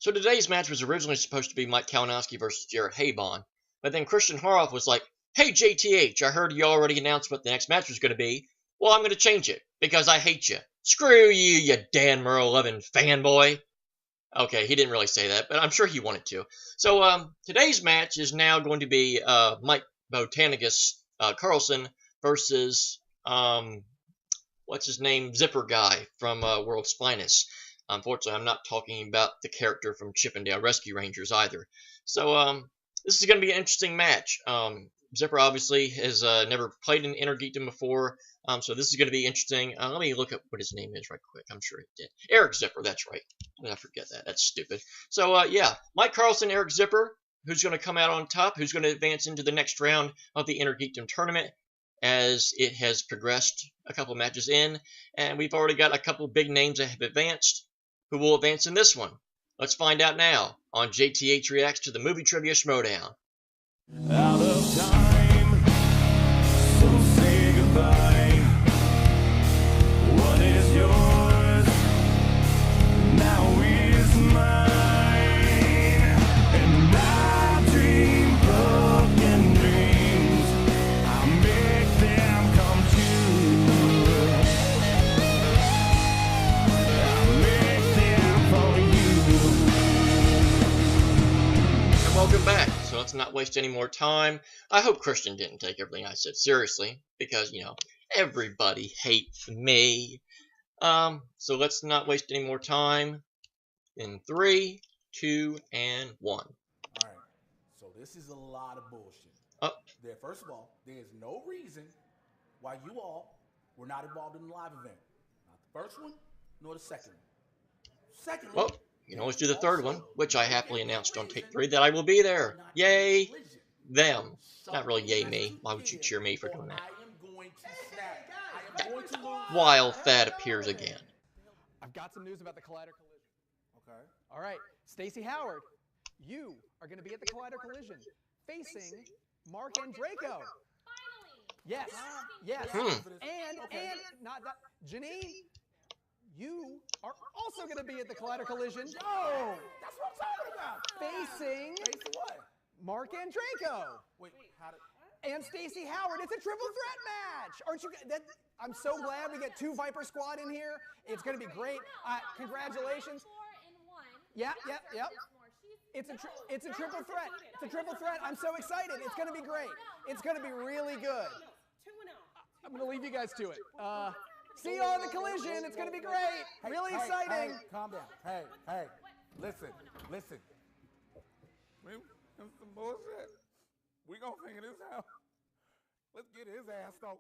So today's match was originally supposed to be Mike Kalinowski versus Jared Habon, but then Christian Harloff was like, "Hey JTH, I heard you already announced what the next match was going to be. Well, I'm going to change it because I hate you. Screw you, you Dan Murrow loving fanboy." Okay, he didn't really say that, but I'm sure he wanted to. So today's match is now going to be Mike Botanigus Carlson versus what's his name, Zipper guy from World's Finest. Unfortunately, I'm not talking about the character from Chippendale Rescue Rangers either. So this is going to be an interesting match. Zipper obviously has never played in Inner Geekdom before, so this is going to be interesting. Let me look up what his name is right quick. I'm sure it did. Eric Zipper, that's right. I forget that. That's stupid. So yeah, Mike Carlson, Eric Zipper, who's going to come out on top, who's going to advance into the next round of the Inner Geekdom tournament as it has progressed a couple matches in, and we've already got a couple big names that have advanced. Who will advance in this one? Let's find out now on JTH Reacts to the Movie Trivia Schmoedown. Out of time, so say goodbye. What is yours now is mine, and I dream broken dreams. I make them come true. I make them for you. And welcome back. So let's not waste any more time. I hope Christian didn't take everything I said seriously, because, you know, everybody hates me. So let's not waste any more time. In 3, 2, and 1. Alright, so this is a lot of bullshit. Oh. First of all, there's no reason why you all were not involved in the live event. Not the first one, nor the second one. Secondly, Well, you can always do the third one, which I happily announced on Take 3 that I will be there. Yay! Them. Not really yay me. Why would you cheer me for doing that? I am going to snap. I am going to lose. While Thad appears again. I've got some news about the Collider Collision. Okay. All right, Stacey Howard, you are going to be at the Collider Collision facing Mark and Draco. Yes, yes. And not that. Janine, you are also going to be at the Collider Collision. Oh, that's what I'm talking about. Facing Facing what? Mark and Draco. Wait, how did? And Stacey Howard. It's a triple threat match. Aren't you? I'm so glad we get 2 Viper Squad in here. It's going to be great. Congratulations. Yeah. It's a triple threat. It's a triple threat. I'm so excited. It's going to be great. It's going to be really good. I'm going to leave you guys to it. See you on the Collision. It's going to be great. Really exciting. Hey, calm down. Hey, listen. That's some bullshit. We gonna figure this out. Let's get his ass though.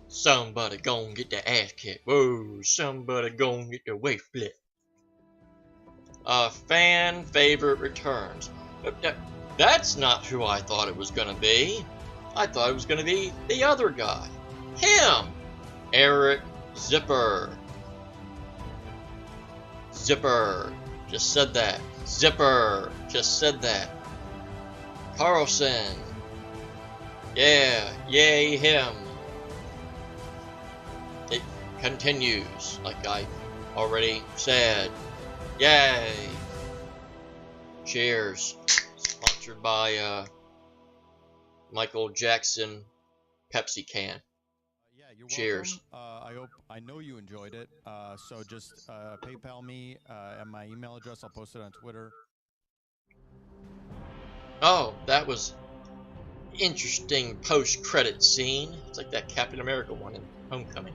Somebody gon' get the ass kicked. Whoa, somebody gon' get the waist split. Fan favorite returns. That's not who I thought it was gonna be. I thought it was gonna be the other guy. Him! Eric Zipper. Zipper. Just said that. Zipper. Just said that. Carlson. Yeah. Yay him. It continues, like I already said. Yay. Cheers. Sponsored by Michael Jackson Pepsi can. Yeah, you're Cheers. welcome. I know you enjoyed it. So just PayPal me and my email address. I'll post it on Twitter. Oh, that was interesting post-credit scene. It's like that Captain America one in Homecoming.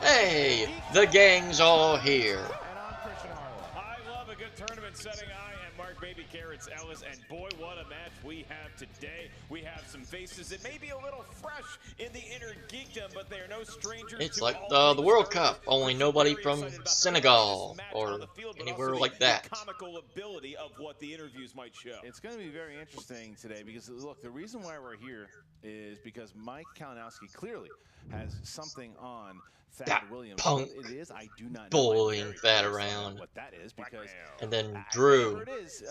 Hey, the gang's all here. I love a good tournament setting. I am Mark Baby Carrots Ellis, and boy, what a match we have today. We have some faces that may be a little fresh in the inner geekdom, but they are no strangers. It's like the World Cup, only nobody from Senegal or anywhere like that. Comical ability of what the interviews might show. It's going to be very interesting today because, look, the reason why we're here is because Mike Kalinowski clearly has something on Thad That Williams. punk What it is, I do not know. bullying I'm very Thad curious around. what that is, because And then Drew whatever it is,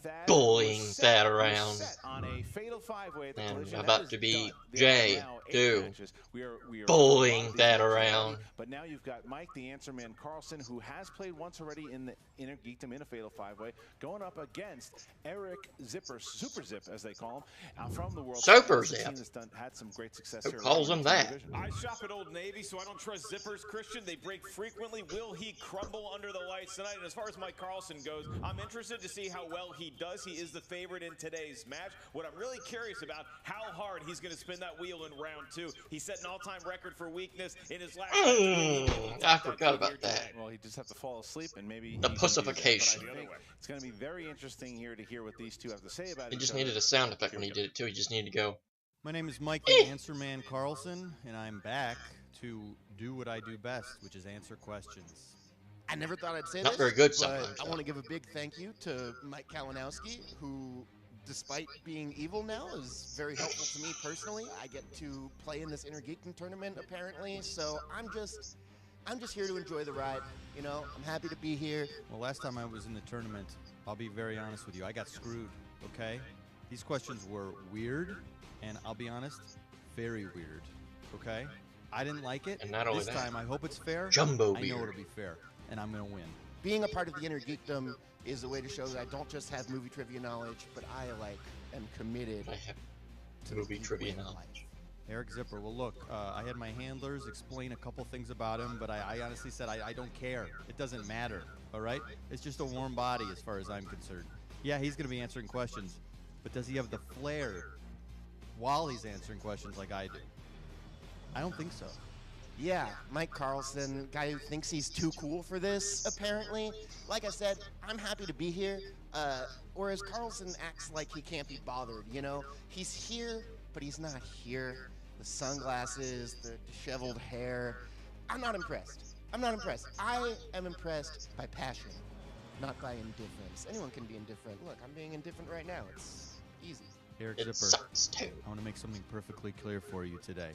Thad bullying was Thad was around. set on a fatal five-way at the And collision. about That is to be done. There Jay, are now 8 too, matches. We are bullying on these Thad matches around. already, but now you've got Mike, the answer man, Carlson, who has played once already in the inner geekdom in a fatal five-way, going up against Eric Zipper, Super Zip, as they call him, from the world. Super This is a Zip? team that's had some great success Who here calls in him the that? division. I shop at Old Navy, so I don't trust zippers, Christian. They break frequently. Will he crumble under the lights tonight? And as far as Mike Carlson goes, I'm interested to see how well he does. He is the favorite in today's match. What I'm really curious about, how hard he's going to spin that wheel in round 2. He set an all-time record for weakness in his last I forgot about that. Well, he just have to fall asleep and maybe The he can do that, but pussification. I think it's going to be very interesting here to hear what these two have to say about He each just other. needed a sound effect when he did it too. He just needed to go. My name is Mike, the Answer Man Carlson, and I'm back to do what I do best, which is answer questions. I never thought I'd say Not this, very good but sometimes, I though. want to give a big thank you to Mike Kalinowski, who, despite being evil now, is very helpful to me personally. I get to play in this Inner Geekdom tournament, apparently, so I'm just here to enjoy the ride. You know, I'm happy to be here. Well, last time I was in the tournament, I'll be very honest with you, I got screwed, okay? These questions were weird, and I'll be honest, very weird, okay? I didn't like it. And not only this that, time, I hope it's fair. Jumbo I know beard. it'll be fair, and I'm going to win. Being a part of the Inner Geekdom is a way to show that I don't just have movie trivia knowledge, but I, am committed I have to movie the trivia geek way of knowledge. life. Eric Zipper, well, look, I had my handlers explain a couple things about him, but I honestly said I don't care. It doesn't matter, all right? It's just a warm body as far as I'm concerned. Yeah, he's going to be answering questions, but does he have the flair while he's answering questions like I do? I don't think so. Yeah, Mike Carlson, guy who thinks he's too cool for this, apparently. Like I said, I'm happy to be here, whereas Carlson acts like he can't be bothered, you know? He's here, but he's not here. The sunglasses, the disheveled hair. I'm not impressed. I'm not impressed. I am impressed by passion, not by indifference. Anyone can be indifferent. Look, I'm being indifferent right now. It's easy. Eric It Zipper, sucks too. I want to make something perfectly clear for you today.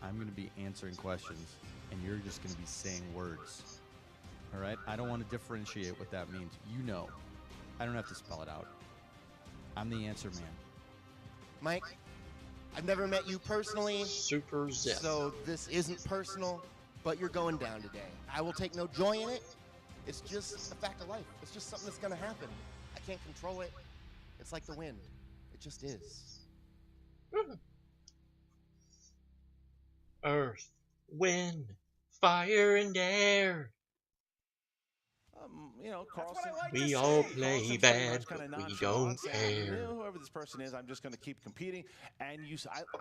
I'm going to be answering questions, and you're just going to be saying words. All right? I don't want to differentiate what that means. You know. I don't have to spell it out. I'm the answer man. Mike, I've never met you personally, Super Zip. so this isn't personal, but you're going down today. I will take no joy in it. It's just a fact of life. It's just something that's going to happen. I can't control it. It's like the wind. It just is. Earth, wind, fire, and air. You know, Carlson. We all play bad, but we don't care. Whoever this person is, I'm just going to keep competing. And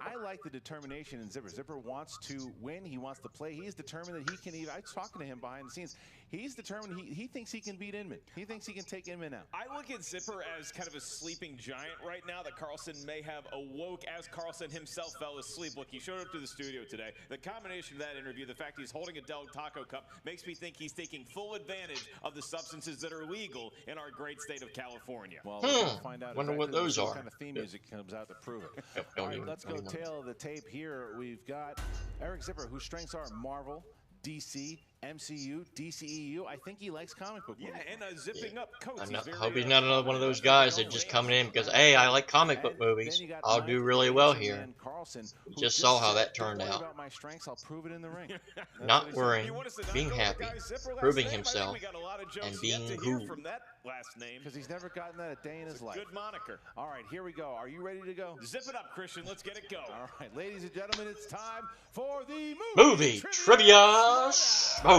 I like the determination in Zipper. Zipper wants to win. He wants to play. He's determined that he can even. I was talking to him behind the scenes. He's determined. He thinks he can beat Inman. He thinks he can take Inman out. I look at Zipper as kind of a sleeping giant right now that Carlson may have awoke as Carlson himself fell asleep. Look, he showed up to the studio today. The combination of that interview, the fact he's holding a Del Taco cup, makes me think he's taking full advantage of the substances that are legal in our great state of California. Well, we're gonna find out Wonder what exactly those what are. kind of theme music comes out to prove it. Don't All right, even- let's don't go even- tail of the tape here. We've got Eric Zipper, whose strengths are Marvel, DC, MCU, DCEU. I think he likes comic book movies. Yeah, and zipping up coats. I hope he's not another one of those guys that just coming in because, hey, I like comic book movies. I'll do really well here. Carlson, who Just saw how said, that turned "Don't worry out." About my strengths, I'll prove it in the ring. That's what Not he said. worrying, You want us to not being go with happy, Guy Zipper last proving name? I think himself, we got a lot of jokes and yet being to hear who. from that last name. Because he's never gotten that a day in his life. Good moniker. All right, here we go. Are you ready to go? Zip it up, Christian. Let's get it going. All right, ladies and gentlemen, it's time for the Movie Trivia Schmoedown.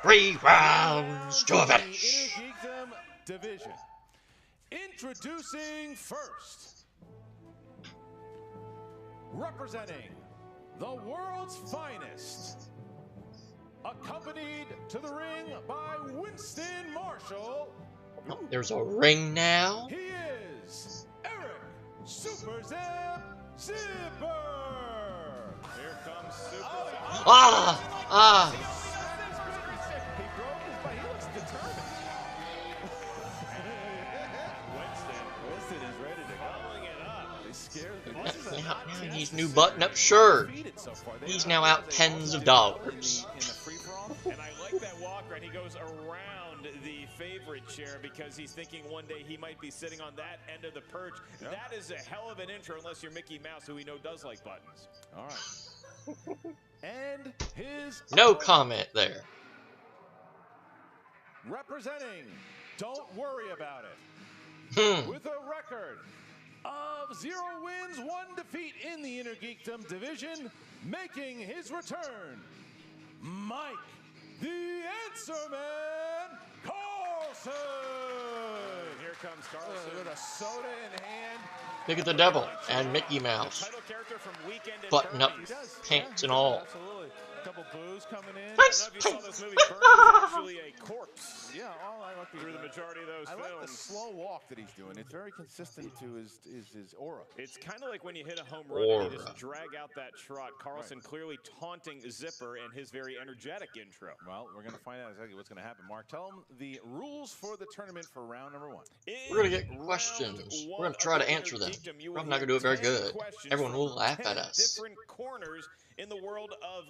3 rounds to a The finish. Inner Geekdom Division. Introducing first, representing the world's finest, accompanied to the ring by Winston Marshall, Oh, there's a ring now. He is Eric Super Zip Zipper. Here comes Super Zip. Ah! He broke his bike. He looks determined. Winston is ready to go. Following it up. They scared him. Now he's new button-up shirt. He's now out tens of dollars. In the free-for-all. And I like that walk, right? He goes around the favorite chair because he's thinking one day he might be sitting on that end of the perch. Yep. That is a hell of an intro, unless you're Mickey Mouse, who we know does like buttons. All right. And his No comment there. representing Don't Worry About It. With a record of 0 wins, 1 defeat in the Inner Geekdom division, making his return, Mike, the Answer Man, Carlson. Here comes Carlson. With a soda in hand. Look at the devil and Mickey Mouse. Title character from Weekend at Button-up Bernie's. pants and all. Absolutely. A couple boos coming in. I don't know if you saw this movie. Bernie is actually a corpse Yeah, all I like through the majority of those I like the films. slow walk that he's doing. It's very consistent to his aura. It's kind of like when you hit a home run and you Aura. just drag out that trot. Carlson clearly taunting Zipper and his very energetic intro. Well, we're going to find out exactly what's going to happen. Mark, tell them the rules for the tournament for round number 1. We're gonna get questions. We're gonna try to answer them. Probably not gonna do it very good. Everyone will laugh at us. Different corners in the world of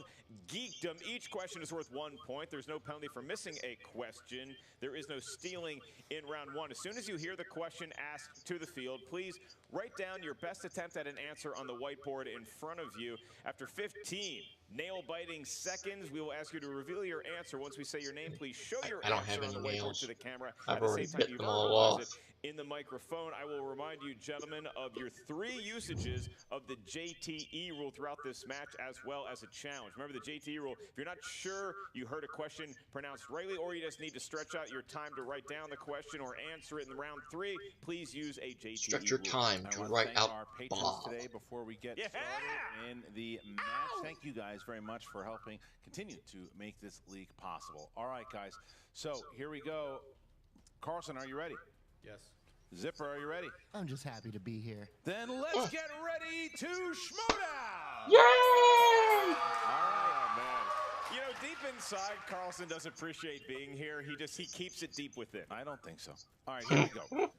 geekdom. Each question is worth 1 point. There's no penalty for missing a question. There is no stealing in round 1. As soon as you hear the question asked to the field, please write down your best attempt at an answer on the whiteboard in front of you. After 15 nail-biting seconds, we will ask you to reveal your answer. Once we say your name, please show your I don't answer have on the any whiteboard nails. to the camera. I've At the already same time, bit you them all verbalize off. it in the microphone. I will remind you, gentlemen, of your 3 usages of the JTE rule throughout this match, as well as a challenge. Remember the JTE rule, if you're not sure you heard a question pronounced rightly, or you just need to stretch out your time to write down the question or answer it in round 3, please use a JTE Stretch your rule. time I to want write thank out our patrons Bob. today before we get Yeah! started in the match. Thank you guys very much for helping continue to make this league possible. All right, guys. So here we go. Carlson, are you ready? Yes. Zipper, are you ready? I'm just happy to be here. Then let's get ready to Schmoedown! Yay! Oh, man. You know, deep inside, Carlson does appreciate being here. He keeps it deep within. I don't think so. All right, here we go.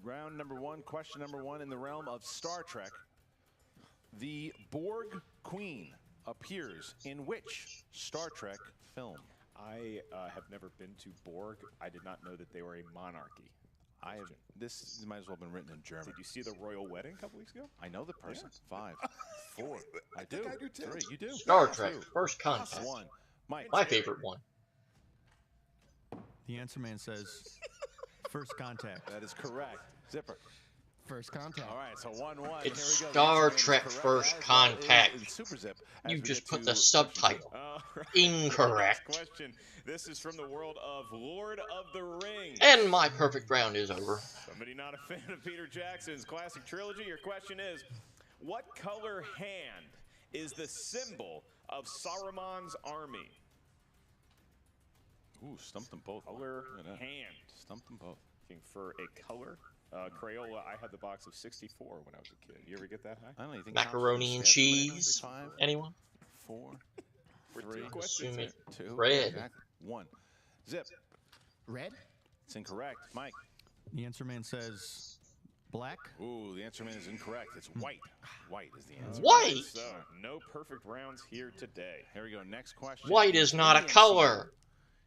Round number 1, question number 1 in the realm of Star Trek. The Borg Queen appears in which Star Trek film? I have never been to Borg. I did not know that they were a monarchy. This might as well have been written in German. Did you see the royal wedding a couple weeks ago? I know the person. 5, 4. I do. I do too. 3. You do. Star Trek, 2, First Contact. 1. Mike. My favorite one. The answer man says first contact. That is correct. Zipper. First contact. All right, so 1-1. It's Here we go. Star The answer is Trek correct, First as well Contact. is Super Zip, as You we just get put to the subtitle. Right. Incorrect. Next question. This is from the world of Lord of the Rings. And my perfect round is over. Somebody not a fan of Peter Jackson's classic trilogy. Your question is, what color hand is the symbol of Saruman's army? Ooh, stumped them both. Color Yeah. hand. Stumped them both. Looking for a color. Crayola, I had the box of 64 when I was a kid. You ever get that high? I don't know. You think Macaroni and cheese. 5, Anyone? 4, We're 3, two questions Assuming in. 2, red. exactly. 1. Zip. Red? It's incorrect. Mike. The answer man says black. Ooh, the answer man is incorrect. It's white. White is the answer. White? So, no perfect rounds here today. Here we go. Next question. White is not a In color.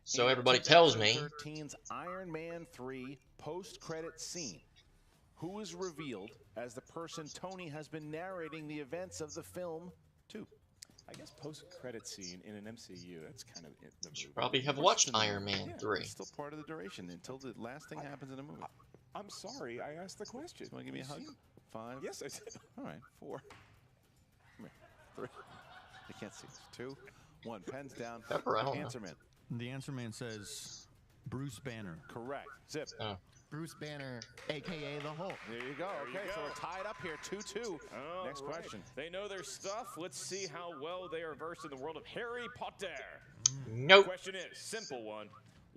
So in everybody tells me. 2013's Iron Man 3 post-credit scene, who is revealed as the person Tony has been narrating the events of the film to? I guess post-credit scene in an MCU, that's kind of it, the movie. Probably have watched Iron Man 3. It's still part of the duration until the last thing happens in a movie. I'm sorry, I asked the question. You want to give me a hug? 5. Yes, I did. All right. 4. Come here. 3. I can't see. 2, 1. Pens down. Pepper, I don't know. Answer man. The answer man says Bruce Banner. Correct. Zip. Oh. Bruce Banner, a.k.a. the Hulk. There you go. There you Okay, so go. we're tied up here, 2-2. All Next right. question. They know their stuff. Let's see how well they are versed in the world of Harry Potter. Nope. Question is, simple one.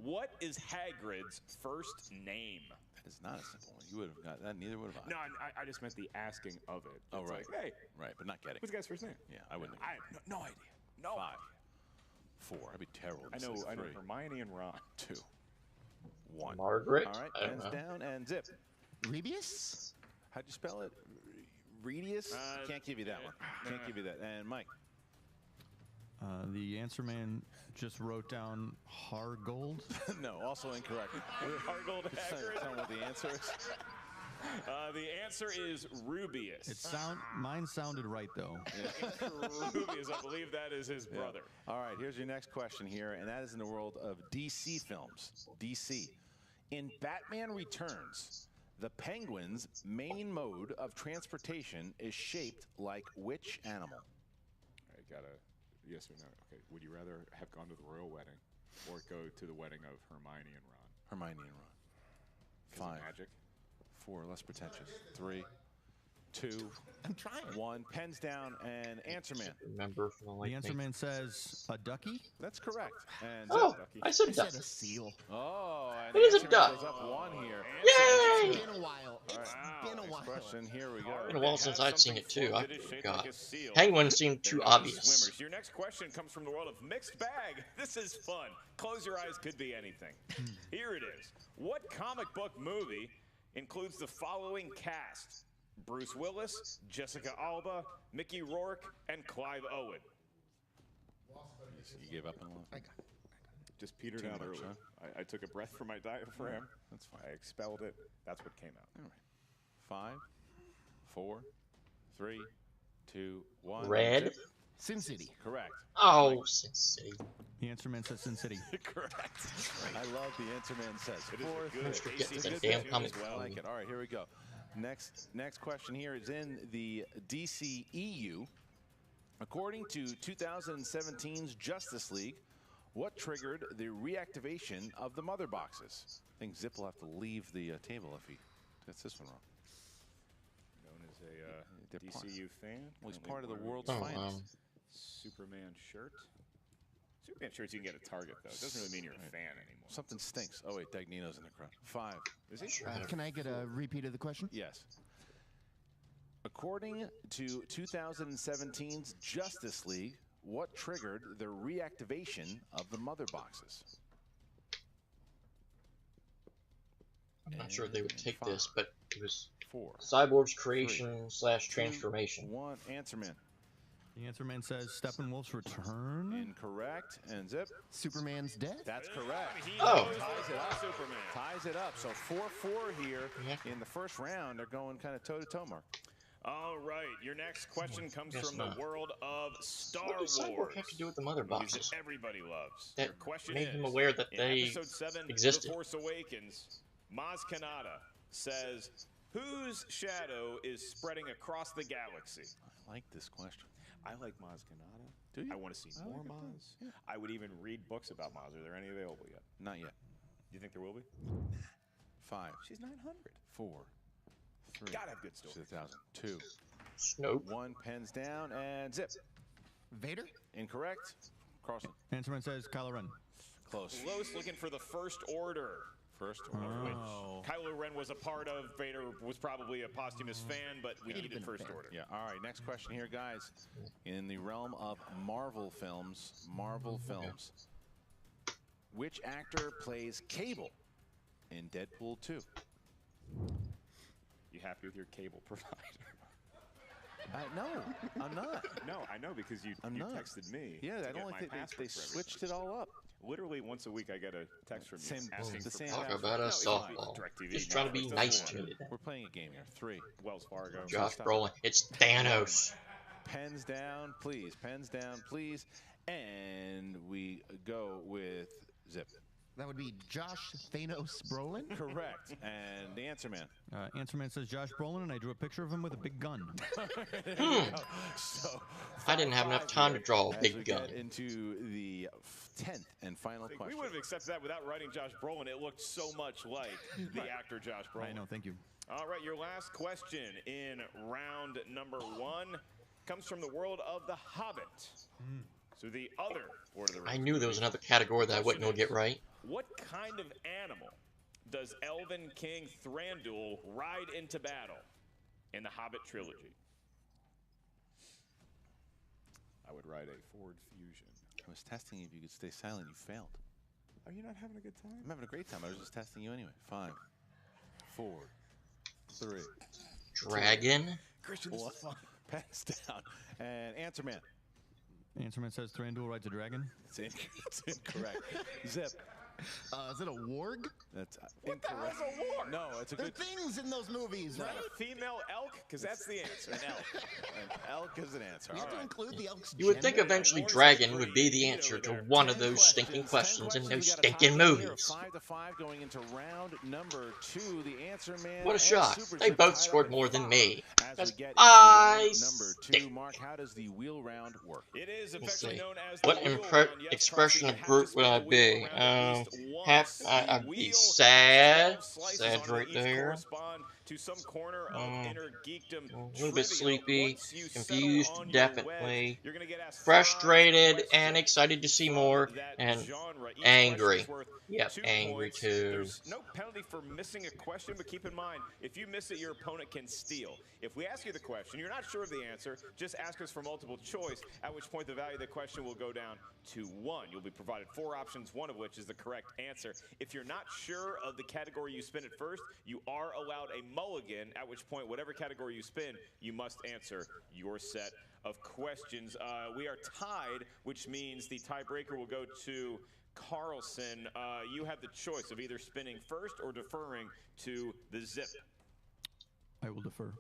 What is Hagrid's first name? That is not a simple one. You would have got that. Neither would have I. No, I just meant the asking of it. Oh, It's right. Like, hey, Right, but not getting. what's the guy's first name? Yeah, I wouldn't. I have no idea. No. 5, 4. I'd be terrible. I This know is 3, Hermione and Ron. 2, 1. Margaret? All right, I don't pens know. down and zip. Rebius? How'd you spell it? Redius? Can't give you that one. Can't give you that. And Mike. The answer man just wrote down Hargold. No, also incorrect. Hargold Hagrid. Tell me what the answer is. The answer is Rubius. Mine sounded right though. Rubius, I believe that is his brother. All right, here's your next question here, and that is in the world of DC films. DC. In Batman Returns, the Penguin's main mode of transportation is shaped like which animal? I got a yes or no. Okay. Would you rather have gone to the royal wedding or go to the wedding of Hermione and Ron? Hermione and Ron. 'Cause of 5, magic. 4, less pretentious. 3, 2, I'm trying. 1. Pens down and answer man. Remember from the The late answer man says a ducky. That's correct. And Oh, Ducky. I said I duck. said a seal. Oh, and It is a answer man duck. goes up 1 here. Yay! It's been a while. It's been a Next while. question. Here we go. Been a while since I've seen it too. I That is shaped forgot. like a seal. Penguin seemed too There are the obvious. Swimmers. Your next question comes from the world of mixed bag. This is fun. Close your eyes, could be anything. Here it is. What comic book movie includes the following cast? Bruce Willis, Jessica Alba, Mickey Rourke, and Clive Owen. You gave up on one? Just petered Too out much, early. I took a breath from my diaphragm. That's fine. I expelled it. That's what came out. All right. 5, 4, 3, 2, 1. Red? Zip. Sin City. Correct. Oh, Sin City. The answer man says Sin City. Correct. I love the answer man says. It is a 4th. good Let's forget AC it's a good damn tune comic as well. I like it. All right, here we go. Next question here is in the DC EU. According to 2017's Justice League, what triggered the reactivation of the mother boxes? I think Zip will have to leave the table if he gets this one wrong. Known as They're a part- DCU fan. Well, he's currently part of the wearing world's Oh, finest. Superman shirt. Superman shirts you can get at Target though. It doesn't really mean you're a fan anymore. Something stinks. Oh, wait, Dagnino's in the crowd. 5. Is he? Can I get a repeat of the question? Yes. According to 2017's Justice League, what triggered the reactivation of the mother boxes? I'm not sure if they would take Five. this, but it was 4, Cyborg's creation / transformation. 1. Answer man. The answer man says Steppenwolf's return. Incorrect. And Zip. Superman's dead? That's correct. He Oh. knows Ties it up. Superman. Ties it up. So 4-4 here Yeah. in the first round. They're going kind of toe-to-toe, Mark. All right, your next question comes Guess from not. the world of Star What does Cyborg Wars. have to do with the mother Movies boxes? that everybody loves. That Your question made is, him aware that in they episode 7, existed. The Force Awakens, Maz Kanata says, whose shadow is spreading across the galaxy? I like this question. I like Maz Kanata. Do you? I want to see I more like it too. Maz. Yeah. I would even read books about Maz. Are there any available yet? Not yet. Do you think there will be? 5, She's 900. 4, 3. Gotta have good stories. 2,000. 2, Snoke. 1. Pens down and Zip. Vader? Incorrect. Carlson. Answer man says Kylo Ren. Close. Close, looking for the First Order. First order. Oh. Kylo Ren was a part of. Vader was probably a posthumous fan, but we Could've needed been First fan. Order. Yeah. All right. Next question here, guys. In the realm of Marvel films, which actor plays Cable in Deadpool 2? You happy with your cable provider? No, I'm not. No, I know because you I'm not. texted me. Yeah, to I get don't my think they password for switched everybody. it all up. Literally once a week, I get a text from you Same- asking the for same Talk password. about a No, it could be softball. DirecTV, Just trying to be Netflix, nice doesn't to matter. me today. We're playing a game here. 3. Wells Fargo. Josh stop. Brolin. It's Thanos. Pens down, please. Pens down, please. And we go with Zip. That would be Josh Thanos Brolin? Correct. And the answer man. Answer man says Josh Brolin, and I drew a picture of him with a big gun. So I didn't have enough 5-5 time to here draw a as big we gun. get into the 10th and final We question. would have accepted that without writing Josh Brolin. It looked so much like the actor Josh Brolin. I know, thank you. All right, your last question in round number 1 comes from the world of The Hobbit. So the other order of the I knew there was another category that I wouldn't know get right. What kind of animal does Elven King Thranduil ride into battle in the Hobbit trilogy? I would ride a Ford Fusion. I was testing you if you could stay silent. You failed. Are you not having a good time? I'm having a great time. I was just testing you anyway. 5, 4, 3. Dragon? Christian, this is fun. Pass down. And Answer Man. Answer man says Thranduil rides a dragon. It's incorrect. Zip. Is it a warg? That's What the incorrect. hell's a war? No, it's a There are good. things in those movies, Not right? a female elk? Because that's the answer. An elk. An elk is an answer. We All have to right. include the elk's You would think gender? eventually dragon would be the answer to one of those stinking questions in those stinking movies. 5 to 5 going into round number 2. The Answer Man. What a and shock. Super They Zip both tied scored up more at than 5 me. as we Because get into I round number 2. stink. Mark, how does the wheel round work? It is Let's affectionately see. known as What the wheel round. Yes, expression Carlson, of you have group to would spin I the wheel be? around at least once. I'd The be wheel sad. has 12 slices Sad on it, right each there. correspond to some corner of inner geekdom A little trivia. bit sleepy, Once you settle confused, on your definitely, wedge, you're gonna get asked 5 frustrated, questions and excited to see from more, that and genre. Each angry. question is worth Yep, 2 angry points. too. There's no penalty for missing a question, but keep in mind, if you miss it, your opponent can steal. If we ask you the question, you're not sure of the answer, just ask us for multiple choice, at which point the value of the question will go down to 1. You'll be provided 4 options, one of which is the correct answer. If you're not sure of the category you spin at first, you are allowed a mulligan, at which point, whatever category you spin, you must answer your set of questions. We are tied, which means the tiebreaker will go to Carlson. You have the choice of either spinning first or deferring to the Zip. I will defer.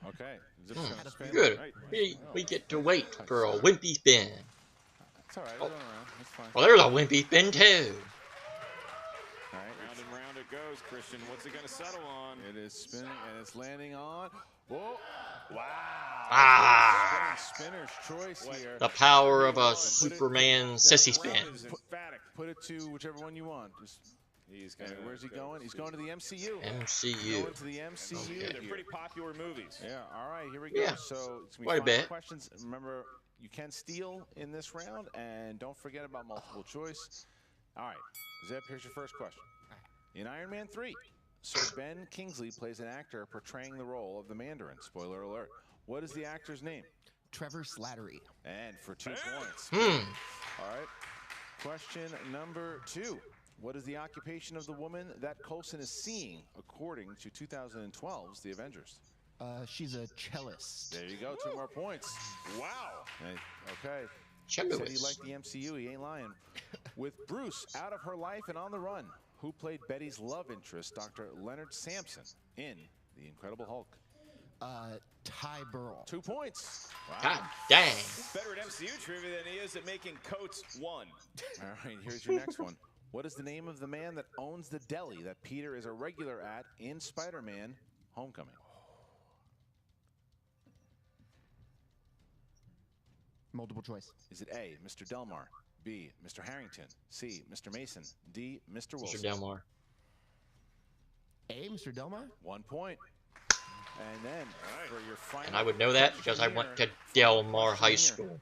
Okay. Zip's gonna spin. Good. Right. We get to wait for a wimpy spin. It's all right. We're going around. That's fine. Well, there's a wimpy spin too. All right. Round and round it goes, Christian. What's it going to settle on? It is spinning and it's landing on. Whoa! Wow! Ah! Spinner's choice here. The power of a Superman sissy spin. Is emphatic. Put it to whichever one you want. Just. He's And gonna where's he go going? He's going to the MCU. MCU. Going to the MCU. Okay. They're pretty popular movies. Yeah. All right. Here we go. Yeah. So it's gonna be Quite a 5 bit. questions. Remember, you can steal in this round, and don't forget about multiple choice. All right, Zip. Here's your first question. In Iron Man 3, Sir Ben Kingsley plays an actor portraying the role of the Mandarin. Spoiler alert. What is the actor's name? Trevor Slattery. And for 2 points. Hmm. All right. Question number 2. What is the occupation of the woman that Coulson is seeing according to 2012's The Avengers? She's a cellist. There you go. 2 more points. Wow. Okay. Cello Said he is. liked the MCU. He ain't lying. With Bruce out of her life and on the run, who played Betty's love interest, Dr. Leonard Sampson, in The Incredible Hulk? Ty Burrell. 2 points. Wow. God dang. He's better at MCU trivia than he is at making coats 1. All right, here's your next one. What is the name of the man that owns the deli that Peter is a regular at in Spider-Man Homecoming? Multiple choice. Is it A, Mr. Delmar, B, Mr. Harrington, C, Mr. Mason, D, Mr. Wilson? Mr. Delmar. A, Mr. Delmar? 1 point. And then for your final And I would know that because I went to Delmar High School.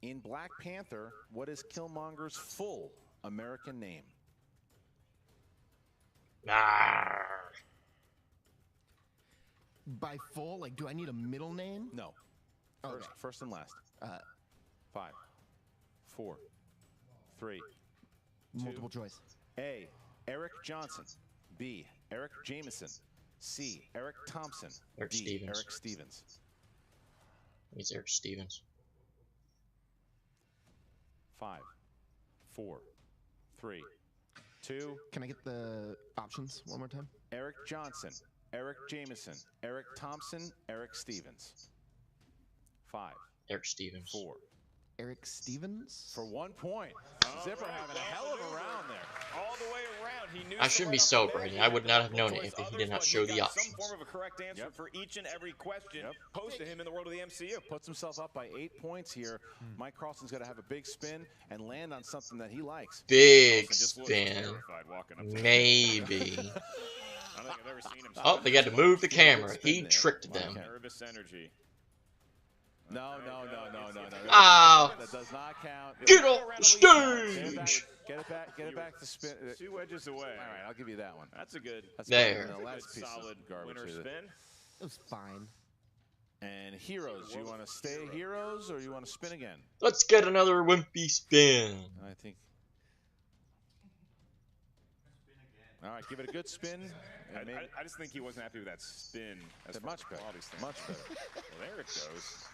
In Black Panther, what is Killmonger's full American name? Arr. By full, like, do I need a middle name? No. Okay. First and last. 5, 4, 3. Multiple choice. A, Eric Johnson. B, Eric Jameson. C, Eric Thompson. Eric D, Stevens. Eric Stevens. It's Eric Stevens. 5, 4, 3, 2. Can I get the options one more time? Eric Johnson, Eric Jameson, Eric Thompson, Eric Stevens. 5, Eric Stevens. 4. Eric Stevens? For 1 point. Zipper having a hell of a round there. All the way around. He knew I shouldn't be celebrating. I would not have known it if he did not show the Some options. form of a correct answer for each and every question posed to him in the world of the MCU. Puts himself up by 8 points here. Mike Carlson's got to have a big spin and land on something that he likes. Big Carlson just looks spin. terrified walking up there. Maybe. I don't think I've ever seen him. Oh, they got to move the camera. He tricked them. Nervous energy. No. Oh. That does not count. Get off the stage! Get it back to spin. 2 wedges away. All right, I'll give you that one. That's a good, There. The good last piece solid of garbage winner is it. spin. It was fine. And heroes, you want to stay heroes or you want to spin again? Let's get another wimpy spin. I think. All right, give it a good spin. I just think he wasn't happy with that spin. As Much far as better. quality stands. Much better. Well, there it goes.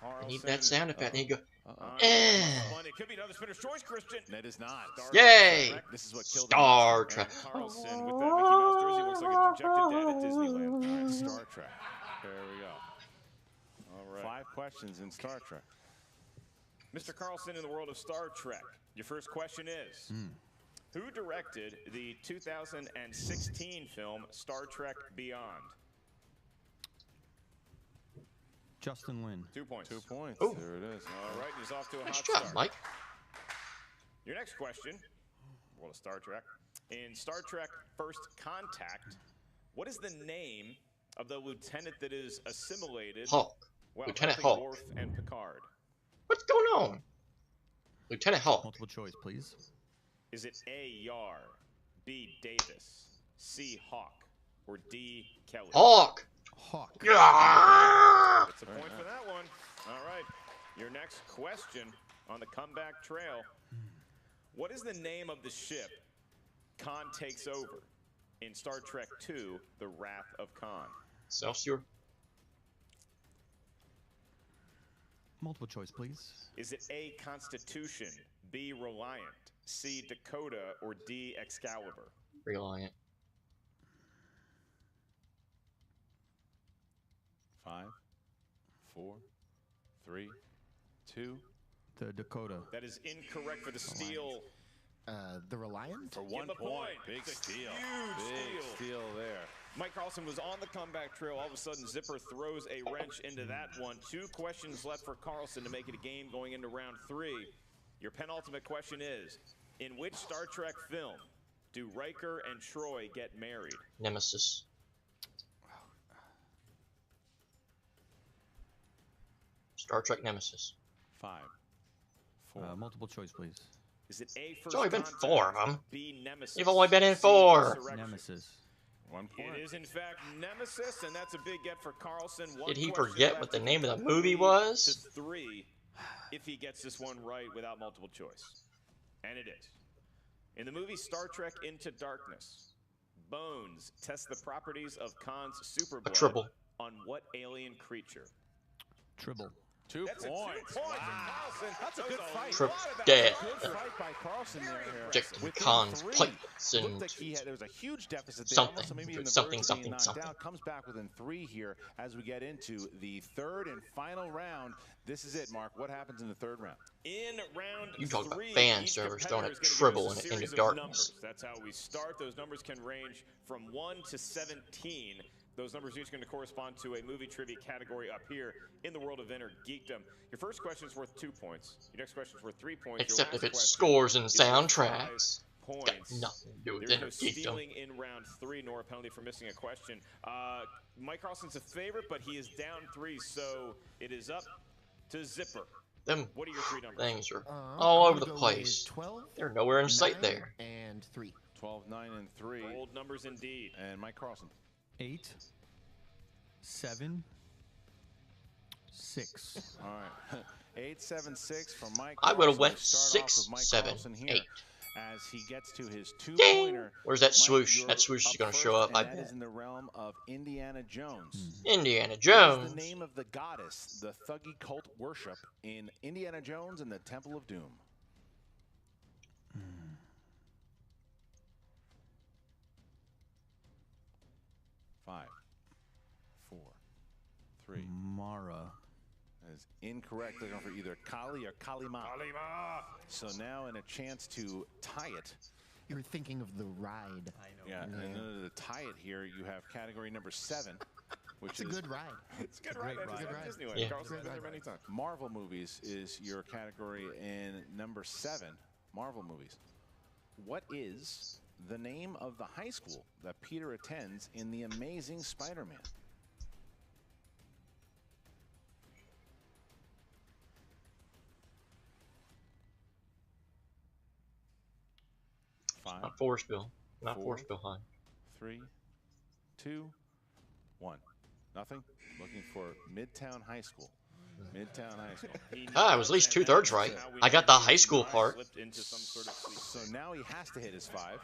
I need that sound effect. And you go, It could be another spinner's choice, Christian. That is not. yay! This is what killed Star him. Trek. Carlson with that Mickey Mouse jersey looks like a dejected dad at Disneyland. All right, Star Trek. There we go. All right. 5 questions in Star Trek. Mr. Carlson, in the world of Star Trek, your first question is, who directed the 2016 film Star Trek Beyond? Justin Lin. 2 points. 2 points. Oh. There it is. All right, he's off to a Nice hot job, start. Mike. Your next question, world of Star Trek. In Star Trek First Contact, what is the name of the lieutenant that is assimilated Hawk. while Lieutenant helping Hawk. Worf and Picard? What's going on? Lieutenant Hawk. Multiple choice, please. Is it A, Yar, B, Davis, C, Hawk, or D, Kelly? Hawk! Hawk. Yeah! It's a point for that one. All right. Your next question on the comeback trail. What is the name of the ship Khan takes over in Star Trek II, The Wrath of Khan? Excelsior. Multiple choice, please. Is it A, Constitution, B, Reliant, C, Dakota, or D, Excalibur? Reliant. 5, 4, 3, 2. The Dakota. That is incorrect for the steal. The Reliant? For Give 1 him a point. Big It's a steal. huge Big steal. steal there. Mike Carlson was on the comeback trail. All of a sudden, Zipper throws a wrench into that one. 2 questions left for Carlson to make it a game going into round 3. Your penultimate question is, in which Star Trek film do Riker and Troy get married? Nemesis. Star Trek Nemesis. 5, 4. Multiple choice, please. Is it A, First There's only been Contact, 4 of them. B, Nemesis? You've only been in C, 4. Insurrection? Nemesis. 1 point. It is, in fact, Nemesis, and that's a big get for Carlson. One Did he question forget left what the to name of the get movie 3 was? To 3, if he gets this one right without multiple choice. And it is. In the movie Star Trek Into Darkness, Bones tests the properties of Khan's super blood Tribble. on what alien creature? Tribble. 2 That's a 2 points. point. Wow. Carlson. That's a good fight. Trip lot about dead. that. Good fight by Carlson there. Injecting Within Khan's 3. plates and Looked like there was a huge deficit there. something. Almost maybe even the Something, verge of being something, knocked out. Comes back within 3 here as we get into the 3rd and final round. This is it, Mark. What happens in the 3rd round? In round You talk about 3, fan each servers competitor throwing a is gonna give tribble us a into series of darkness. numbers. That's how we start. Those numbers can range from 1 to 17. Those numbers are each going to correspond to a movie trivia category up here in the world of inner geekdom. Your first question is worth 2 points. Your next question is worth 3 points. Except Your if last it's question scores and is worth soundtracks. 5 Got points. nothing to do with There's inner no geekdom. stealing in round 3, nor a penalty for missing a question. Mike Carlson's a favorite, but he is down 3, so it is up to Zipper. Them What are your 3 numbers? things are I'm all over gonna the go place. with 12, They're nowhere in sight 9, there. and 3. 12, 9, and 3. Bold numbers indeed. And Mike Carlson. 8, 7, 6. All right. 8, 7, 6 from Mike. I would have Carlson. went We start off 6, with Mike 7, Carlson here 8. As he gets to his Ding! 2-pointer. Where's that Mike, swoosh? you're That swoosh is up going to first, show up, and I that bet. is in the realm of Indiana Jones. Indiana What is Jones. the name of the goddess the Thuggy cult worship in Indiana Jones and the Temple of Doom? Five, 4, 3. Mara. That is incorrect. They're going for either Kali or Kalima. So now in a chance to tie it. You're thinking of the ride. Yeah, and then to tie it here, you have category number 7, which It's a is good ride. It's a good great ride. ride. It's Good ride. Disneyland. Yeah. Carlson's Great been there ride. many times. Marvel movies is your category in number 7. Marvel movies. What is the name of the high school that Peter attends in The Amazing Spider-Man? 5, Not Forestville. Not 4, Forestville High. 3, 2, 1. Nothing. Looking for Midtown High School. Midtown High School. Ah, I was at least 2/3 right. I got the high school part. So now he has to hit his 5,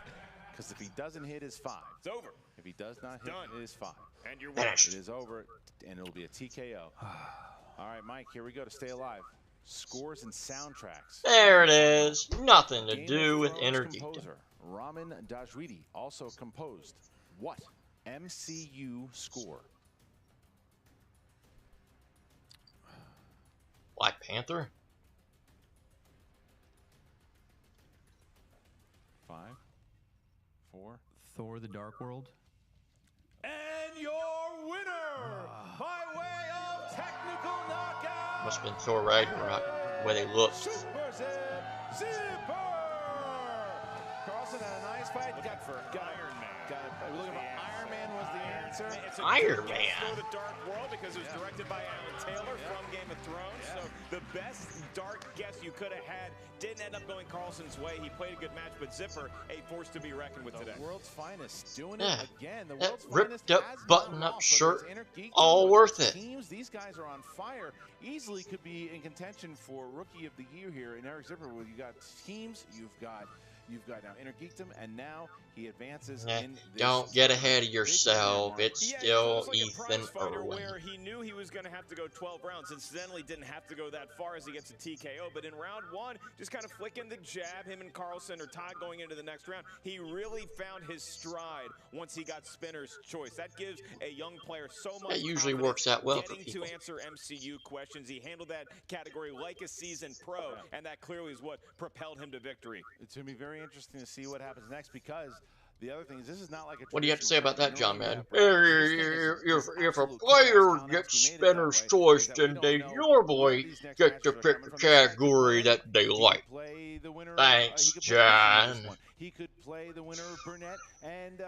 because if he doesn't hit his 5, It's over. if he does not hit his 5, And you're Finished. it is over, and it'll be a TKO. All right, Mike, here we go to stay alive. Scores and soundtracks. There it is. Nothing to Game do of with Thrones Inner Geekdom. composer Ramin Djawadi also composed what MCU score? Black Panther? 5, 4. Thor: The Dark World. And your winner by way of technical knockout. Must have been Thor Ragnarok, the way they looked. Super Zipper! Carlson had a nice fight. Got Iron Man. We're looking for Iron Man was the answer. It's a Iron good guess Man. for the Dark World because it was directed by Alan Taylor from Game of Thrones. So the best dark guess you could have had didn't end up going Carlson's way. He played a good match, but Zipper, a force to be reckoned with today. The world's finest doing Yeah, it again. The that world's ripped finest up has gone button-up off, shirt, whether it's Inner Geekdom, all whether worth it's it. Teams, these guys are on fire. Easily could be in contention for Rookie of the Year here in Eric Zipper. Where you got teams, you've got now Inner Geekdom, and now he advances in this Don't get ahead of big yourself. mark. It's Yeah, still almost like a Ethan prize fighter Irwin. where he knew he was going to have to go 12 rounds. Incidentally, didn't have to go that far as he gets a TKO. But in round 1, just kind of flicking the jab, him and Carlson are tied going into the next round. He really found his stride once he got Spinner's choice. That gives a young player so much That usually confidence works out well for getting people. to answer MCU questions. He handled that category like a seasoned pro, and that clearly is what propelled him to victory. It's going to be very interesting to see what happens next, because the other thing is this is not like a What do you have to say about that, John traditional Madden? fight. This thing is If a absolute player chaos. gets Kalinowski made it that Spinner's way, choice, is that we then don't they know where normally these next get to matches are pick coming the from. He could category play- that they he could like. play the winner of, Thanks, he could play Christian in this John. one. He could play the winner of Burnett and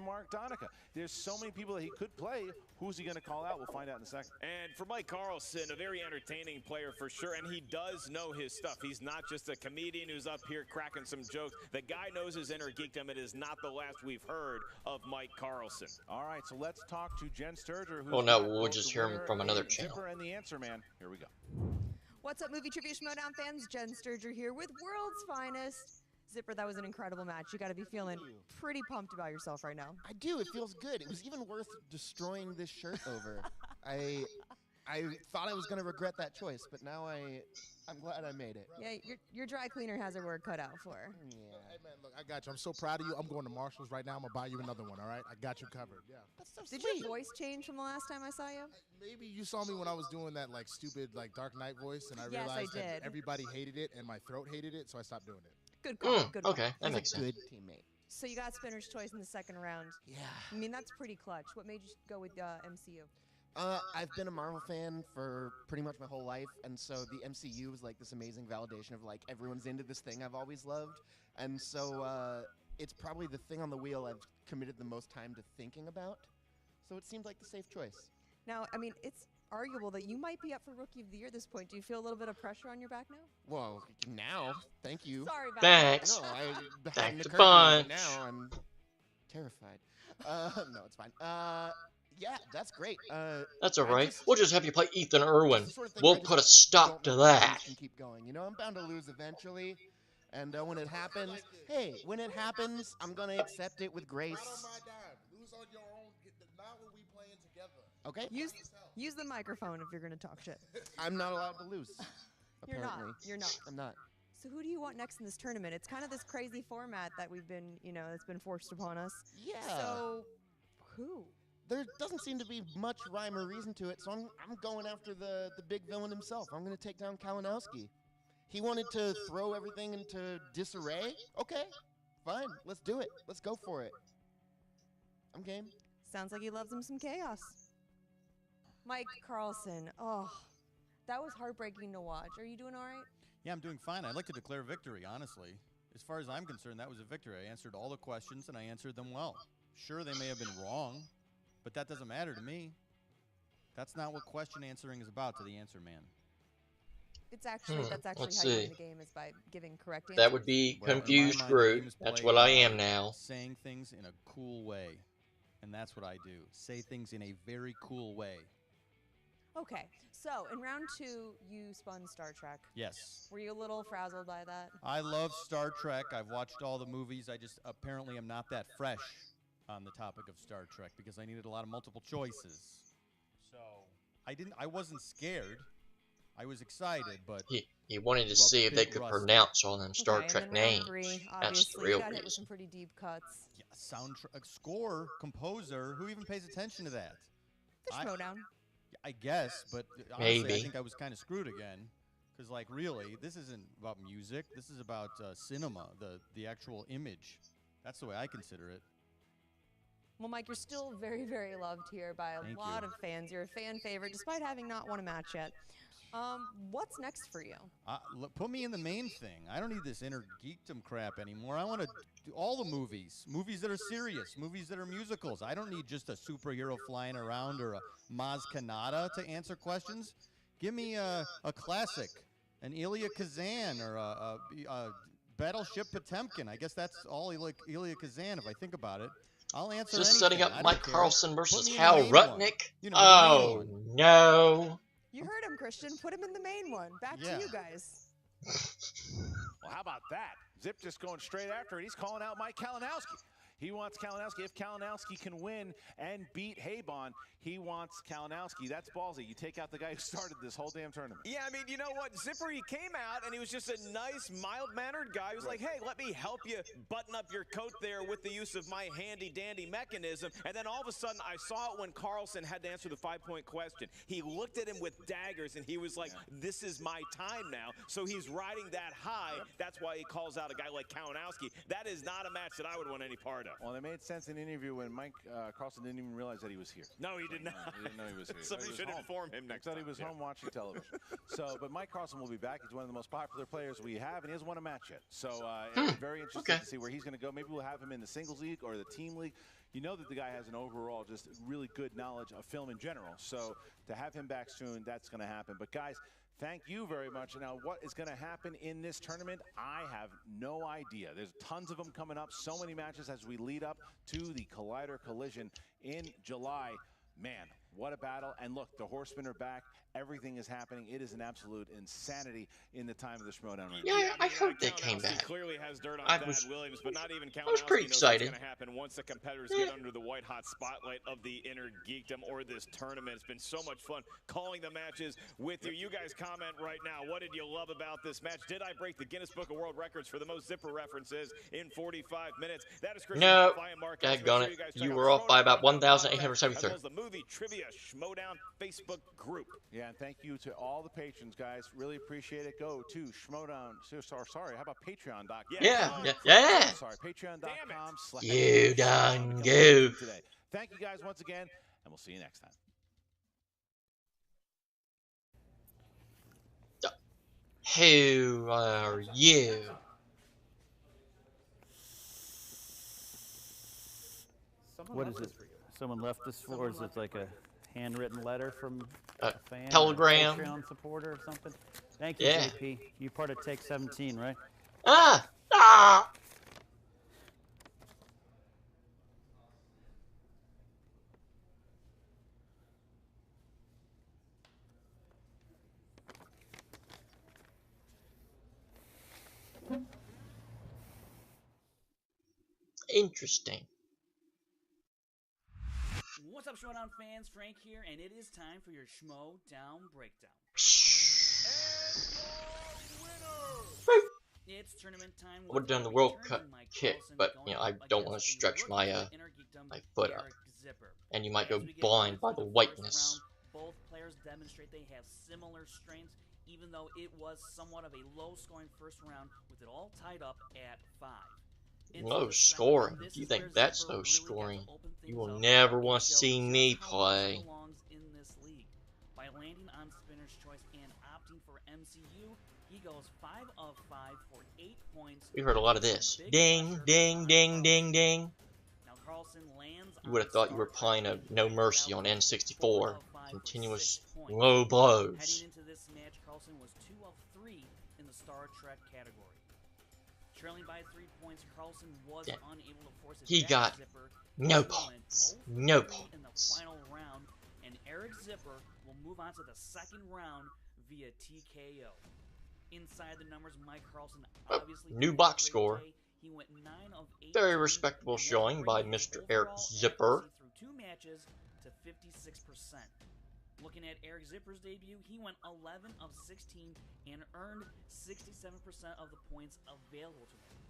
Mark Donica. There's so many people that he could play. Who's he going to call out? We'll find out in a second. And for Mike Carlson, a very entertaining player for sure, and he does know his stuff. He's not just a comedian who's up here cracking some jokes. The guy knows his Inner Geekdom. It is not the last we've heard of Mike Carlson. All right, so let's talk to Jen Sturger. Who's Oh, no, got we'll both just the hear him winner from another and channel. Zipper and the Answer Man. Here we go. What's up, Movie Trivia Schmoedown fans? Jen Sturger here with World's Finest. Zipper, that was an incredible match. You got to be feeling pretty pumped about yourself right now. I do. It feels good. It was even worth destroying this shirt over. I thought I was going to regret that choice, but now I'm glad I made it. Yeah, your dry cleaner has her work cut out for her. Yeah. Hey, man, look, I got you. I'm so proud of you. I'm going to Marshall's right now. I'm going to buy you another one, all right? I got you covered. Yeah. That's so Did sweet. your voice change from the last time I saw you? Maybe you saw me when I was doing that, like, stupid, like, Dark Knight voice, and I Yes, I realized that did. everybody hated it, and my throat hated it, so I stopped doing it. Good call. Good call. Okay, that He's makes a sense. good teammate. So you got Spinner's choice in the second round. Yeah. I mean, that's pretty clutch. What made you go with MCU? I've been a Marvel fan for pretty much my whole life, and so the MCU was like this amazing validation of like everyone's into this thing I've always loved, and so it's probably the thing on the wheel I've committed the most time to thinking about. So it seemed like the safe choice. Now, I mean, it's arguable that you might be up for Rookie of the Year at this point. Do you feel a little bit of pressure on your back now? Well, now, thank you. Sorry about Thanks. No, I hadn't Thanks a occurred to me, bunch. but now I'm terrified. No, it's fine. Yeah, that's great. That's all I right. just- We'll just have you play Ethan Irwin. it's the sort of thing We'll I just put a stop to don't know how that. things can keep going. You know, I'm bound to lose eventually, and when it happens, hey, when it happens, I'm gonna accept it with grace. Not on my dime. Lose on your own. Not when we playing together. Okay? Use the microphone if you're going to talk shit. I'm not allowed to lose. You're not. Apparently. You're not. I'm not. So who do you want next in this tournament? It's kind of this crazy format that we've been, that's been forced upon us. Yeah. So, who? There doesn't seem to be much rhyme or reason to it, so I'm going after the big villain himself. I'm going to take down Kalinowski. He wanted to throw everything into disarray? Okay, fine. Let's do it. Let's go for it. I'm game. Sounds like he loves him some chaos. Mike Carlson. Oh, that was heartbreaking to watch. Are you doing all right? Yeah, I'm doing fine. I'd like to declare victory, honestly. As far as I'm concerned, that was a victory. I answered all the questions, and I answered them well. Sure, they may have been wrong, but that doesn't matter to me. That's not what question answering is about to the answer man. It's actually that's actually let's how you win see. the game is by giving correct answers. That would be Well, in my confused mind, the Groot. game is That's played what I by am now. Saying things in a cool way. And that's what I do. Say things in a very cool way. Okay, so in round 2, you spun Star Trek. Yes. Were you a little frazzled by that? I love Star Trek. I've watched all the movies. I just apparently am not that fresh on the topic of Star Trek because I needed a lot of multiple choices. So I wasn't scared. I was excited, but He wanted to see if they could pronounce all them Star Okay, Trek and then round names. 3, That's the obviously, real you got hit with some reason. pretty deep cuts. yeah, soundtrack, score, composer, who even pays attention to that? The Schmoedown. I guess, but honestly, Maybe. I think I was kind of screwed again. Because, like, really, this isn't about music. This is about cinema, the actual image. That's the way I consider it. Well, Mike, you're still very, very loved here by a Thank lot you. of fans. You're a fan favorite, despite having not won a match yet. What's next for you? Put me in the main thing. I don't need this inner geekdom crap anymore. I want to do all the movies. Movies that are serious. Movies that are musicals. I don't need just a superhero flying around or a Maz Kanata to answer questions. Give me a classic, an Ilya Kazan or a Battleship Potemkin. I guess that's all Ilya Kazan if I think about it. I'll answer Just anything. setting I up don't Mike care. Carlson Put versus me in the Hal main one. Rudnick? You know, the main Oh, one. no. You heard him, Christian. Put him in the main one. Back Yeah. to you guys. Well, how about that? Zip just going straight after it. He's calling out Mike Kalinowski. He wants Kalinowski. If Kalinowski can win and beat Habon, he wants Kalinowski. That's ballsy. You take out the guy who started this whole damn tournament. Yeah, I mean, you know what? Zipper, he came out and he was just a nice, mild-mannered guy. He was like, hey, let me help you button up your coat there with the use of my handy-dandy mechanism. And then all of a sudden, I saw it when Carlson had to answer the 5-point question. He looked at him with daggers and he was like, this is my time now. So he's riding that high. That's why he calls out a guy like Kalinowski. That is not a match that I would want any part of. Well, it made sense in the interview when Mike Carlson didn't even realize that he was here. No, he did not. He didn't know he was here. Somebody should inform him next He thought time. he was home watching television. But Mike Carlson will be back. He's one of the most popular players we have, and he hasn't won a match yet. So very interesting to see where he's going to go. Maybe we'll have him in the singles league or the team league. You know that the guy has an overall just really good knowledge of film in general. So to have him back soon, that's going to happen. But guys, thank you very much. Now, what is going to happen in this tournament, I have no idea. There's tons of them coming up, so many matches as we lead up to the Collider Collision in July. Man, what a battle. And look, the Horsemen are back. Everything is happening. It is an absolute insanity in the time of the Schmoedown. Yeah, I heard they came back. Clearly has dirt on I Thad was- Williams, but not even I was pretty knows what's excited. going to happen once the competitors get under the white-hot spotlight of the inner geekdom or this tournament. It's been so much fun calling the matches with you. You guys comment right now. What did you love about this match? Did I break the Guinness Book of World Records for the most zipper references in 45 minutes? That is Christian. No, Ralph, I am Mark Ellis. Make daggone sure it. guys check You out were off by about Schmoedown.com, 1,873. as well as the movie trivia Schmoedown Facebook group. Yeah, and thank you to all the patrons, guys. Really appreciate it. Go to Schmoedown. Sorry, how about Patreon.com? Yeah. Sorry, Patreon.com. You done goof. Today. Thank you guys once again, and we'll see you next time. Who are you? What is it? Someone left this for? Is it like a handwritten letter from A a fan? telegram. Or a Patreon supporter or something? Thank you, Yeah. JP. You part of Take 17, right? Ah! Interesting. What's up, Schmoedown fans? Frank here, and it is time for your Schmoedown breakdown. It's tournament time. I would have done the World Cup kick, but I don't want to stretch my my foot up, and you might go blind by the whiteness. Both players demonstrate they have similar strengths, even though it was somewhat of a low-scoring first round, with it all tied up at 5. Low scoring. If you think that's low scoring, you will never want to see me play. In this league. By landing on Spinner's Choice and opting for MCU, he goes 5 of 5 for 8 points. We heard a lot of this. Ding, ding, ding, ding, ding. Now Carlson lands. You would have thought you were playing a No Mercy on N64. Continuous low blows. Heading into this match, Carlson was 2 of 3 in the Star Trek category. Trailing by 3 points, Carlson was unable to force it He back got to Zipper. no He went points. 0 for No 3 in the points. final round, and Eric Zipper will move on to the second round via TKO. Inside the numbers, Mike Carlson obviously New did box a great score. day. He went 9 of 18. Very respectable and that's showing by bringing his Mr. Eric overall Zipper. accuracy through 2 matches to 56%. Looking at Eric Zipper's debut, he went 11 of 16 and earned 67% of the points available to him.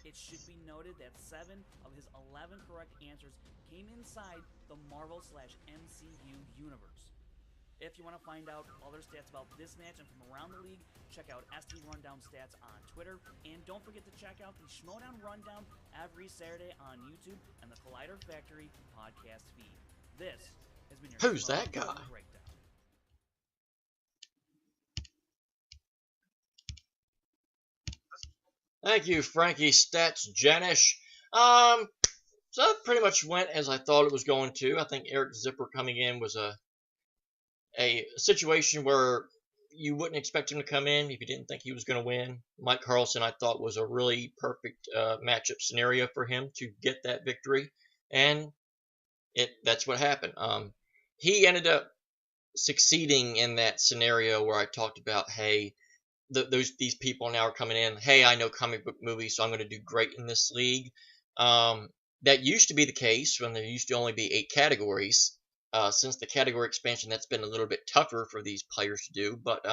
It should be noted that 7 of his 11 correct answers came inside the Marvel/MCU universe. If you want to find out other stats about this match and from around the league, check out ST Rundown Stats on Twitter. And don't forget to check out the Schmoedown Rundown every Saturday on YouTube and the Collider Factory podcast feed. This has been your Who's that guy? Breakdown. Thank you, Frankie Stats Janish. So that pretty much went as I thought it was going to. I think Eric Zipper coming in was a situation where you wouldn't expect him to come in if you didn't think he was going to win. Mike Carlson, I thought, was a really perfect matchup scenario for him to get that victory, and that's what happened. He ended up succeeding in that scenario where I talked about, hey, these people now are coming in. Hey, I know comic book movies, so I'm going to do great in this league. That used to be the case when there used to only be 8 categories. Since the category expansion, that's been a little bit tougher for these players to do. But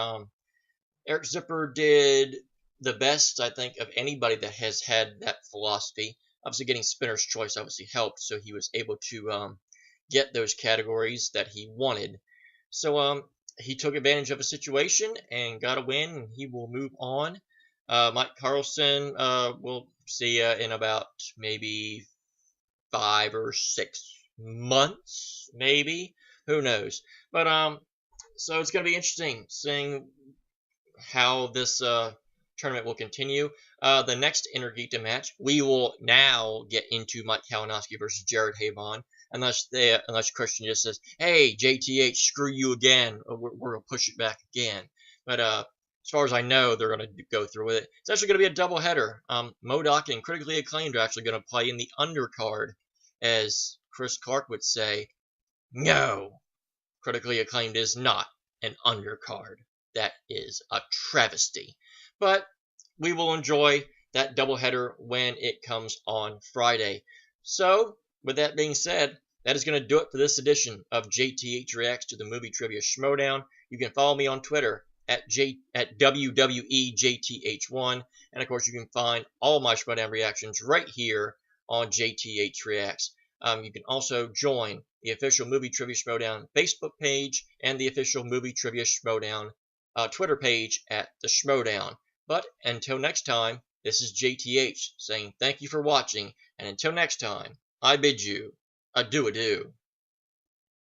Eric Zipper did the best, I think, of anybody that has had that philosophy. Obviously, getting Spinner's Choice obviously helped, so he was able to get those categories that he wanted. So he took advantage of a situation and got a win, and he will move on. Mike Carlson, we'll see in about maybe 5 or 6 months, maybe. Who knows? But so it's going to be interesting seeing how this tournament will continue. The next Intergeekdom match, we will now get into Mike Kalinowski versus Jared Habon. Unless Christian just says, "Hey, JTH, screw you again. We're gonna push it back again." But as far as I know, they're gonna go through with it. It's actually gonna be a doubleheader. MODOK and Critically Acclaimed are actually gonna play in the undercard, as Chris Clark would say. No, Critically Acclaimed is not an undercard. That is a travesty. But we will enjoy that doubleheader when it comes on Friday. So, with that being said, that is going to do it for this edition of JTH Reacts to the Movie Trivia Schmoedown. You can follow me on Twitter at WWEJTH1. And, of course, you can find all my Schmoedown reactions right here on JTH Reacts. You can also join the official Movie Trivia Schmoedown Facebook page and the official Movie Trivia Schmoedown Twitter page at the Schmoedown. But until next time, this is JTH saying thank you for watching, and until next time, I bid you adieu.